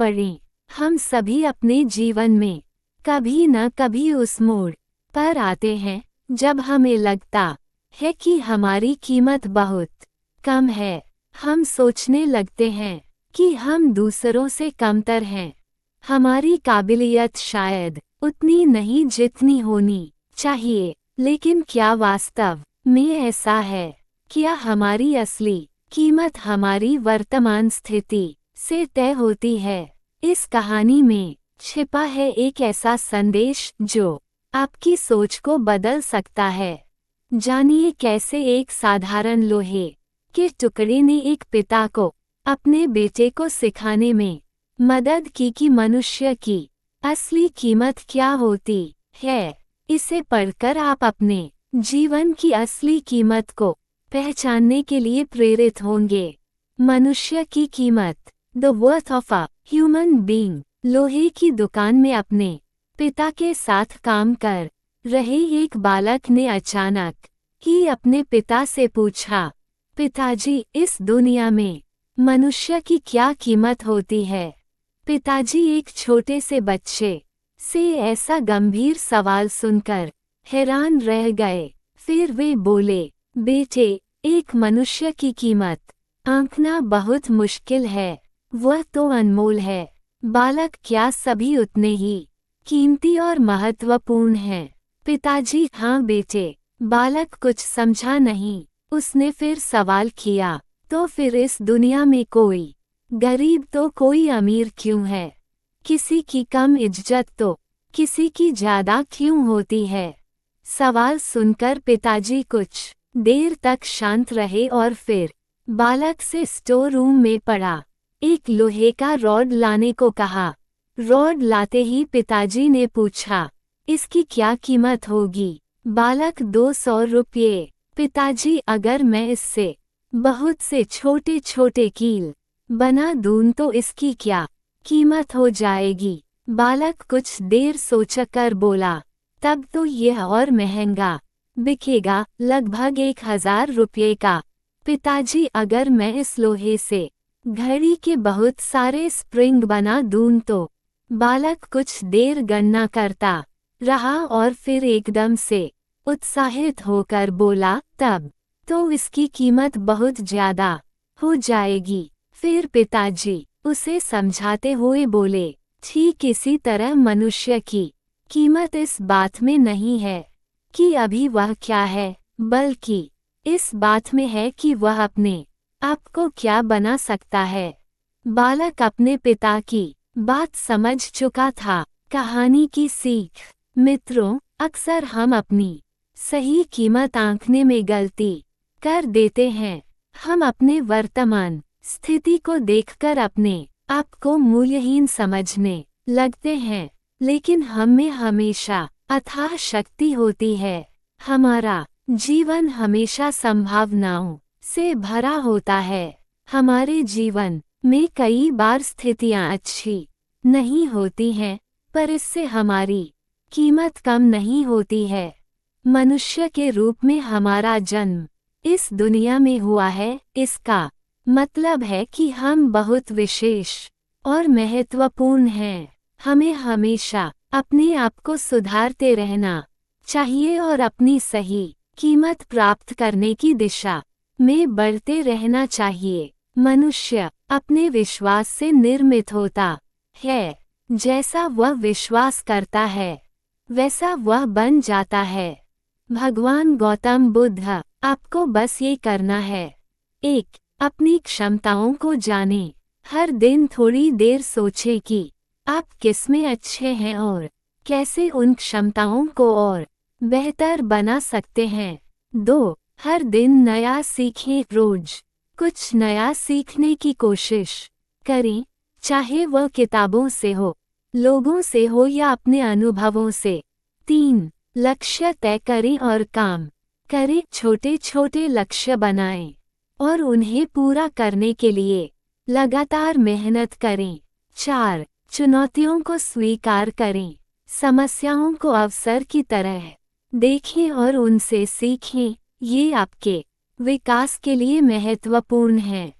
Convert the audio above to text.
पड़ें। हम सभी अपने जीवन में कभी न कभी उस मोड़ पर आते हैं जब हमें लगता है कि हमारी कीमत बहुत कम है। हम सोचने लगते हैं कि हम दूसरों से कमतर हैं। हमारी काबिलियत शायद उतनी नहीं जितनी होनी चाहिए। लेकिन क्या वास्तव में ऐसा है? क्या हमारी असली कीमत हमारी वर्तमान स्थिति से तय होती है? इस कहानी में छिपा है एक ऐसा संदेश जो आपकी सोच को बदल सकता है। जानिए कैसे एक साधारण लोहे के टुकड़े ने एक पिता को अपने बेटे को सिखाने में मदद की कि मनुष्य की असली कीमत क्या होती है। इसे पढ़कर आप अपने जीवन की असली कीमत को पहचानने के लिए प्रेरित होंगे। मनुष्य की कीमत, the worth of a human being. लोहे की दुकान में अपने पिता के साथ काम कर रहे एक बालक ने अचानक ही अपने पिता से पूछा, पिताजी, इस दुनिया में मनुष्य की क्या कीमत होती है? पिताजी एक छोटे से बच्चे से ऐसा गंभीर सवाल सुनकर हैरान रह गए। फिर वे बोले, बेटे, एक मनुष्य की कीमत आंकना बहुत मुश्किल है, वह तो अनमोल है। बालक, क्या सभी उतने ही कीमती और महत्वपूर्ण हैं? पिताजी, हाँ बेटे। बालक कुछ समझा नहीं। उसने फिर सवाल किया, तो फिर इस दुनिया में कोई गरीब तो कोई अमीर क्यों है? किसी की कम इज्जत तो किसी की ज्यादा क्यों होती है? सवाल सुनकर पिताजी कुछ देर तक शांत रहे और फिर बालक से स्टोर रूम में पड़ा एक लोहे का रॉड लाने को कहा। रॉड लाते ही पिताजी ने पूछा, इसकी क्या कीमत होगी? बालक, 200 रुपये। पिताजी, अगर मैं इससे बहुत से छोटे छोटे कील बना दूं तो इसकी क्या कीमत हो जाएगी? बालक कुछ देर सोचकर बोला, तब तो यह और महंगा बिकेगा, लगभग 1000 रुपये का। पिताजी, अगर मैं इस लोहे से घड़ी के बहुत सारे स्प्रिंग बना दूं तो? बालक कुछ देर गणना करता रहा और फिर एकदम से उत्साहित होकर बोला, तब तो इसकी कीमत बहुत ज्यादा हो जाएगी। फिर पिताजी उसे समझाते हुए बोले, ठीक इसी तरह मनुष्य की कीमत इस बात में नहीं है कि अभी वह क्या है, बल्कि इस बात में है कि वह अपने आप को क्या बना सकता है। बालक अपने पिता की बात समझ चुका था। कहानी की सीख, मित्रों, अक्सर हम अपनी सही कीमत आंकने में गलती कर देते हैं। हम अपने वर्तमान स्थिति को देखकर अपने आप को मूल्यहीन समझने लगते हैं, लेकिन हम में हमेशा अथाह शक्ति होती है। हमारा जीवन हमेशा संभावनाओं से भरा होता है। हमारे जीवन में कई बार स्थितियां अच्छी नहीं होती हैं, पर इससे हमारी कीमत कम नहीं होती है। मनुष्य के रूप में हमारा जन्म इस दुनिया में हुआ है, इसका मतलब है कि हम बहुत विशेष और महत्वपूर्ण हैं। हमें हमेशा अपने आप को सुधारते रहना चाहिए और अपनी सही कीमत प्राप्त करने की दिशा में बढ़ते रहना चाहिए। मनुष्य अपने विश्वास से निर्मित होता है। जैसा वह विश्वास करता है, वैसा वह बन जाता है। भगवान गौतम बुद्ध, आपको बस ये करना है, एक, अपनी क्षमताओं को जानें। हर दिन थोड़ी देर सोचें कि आप किसमें अच्छे हैं और कैसे उन क्षमताओं को और बेहतर बना सकते हैं। 2, हर दिन नया सीखें। रोज कुछ नया सीखने की कोशिश करें, चाहे वह किताबों से हो, लोगों से हो या अपने अनुभवों से। 3, लक्ष्य तय करें और काम करें। छोटे छोटे लक्ष्य बनाएं और उन्हें पूरा करने के लिए लगातार मेहनत करें। 4, चुनौतियों को स्वीकार करें। समस्याओं को अवसर की तरह देखें और उनसे सीखें। ये आपके विकास के लिए महत्वपूर्ण है।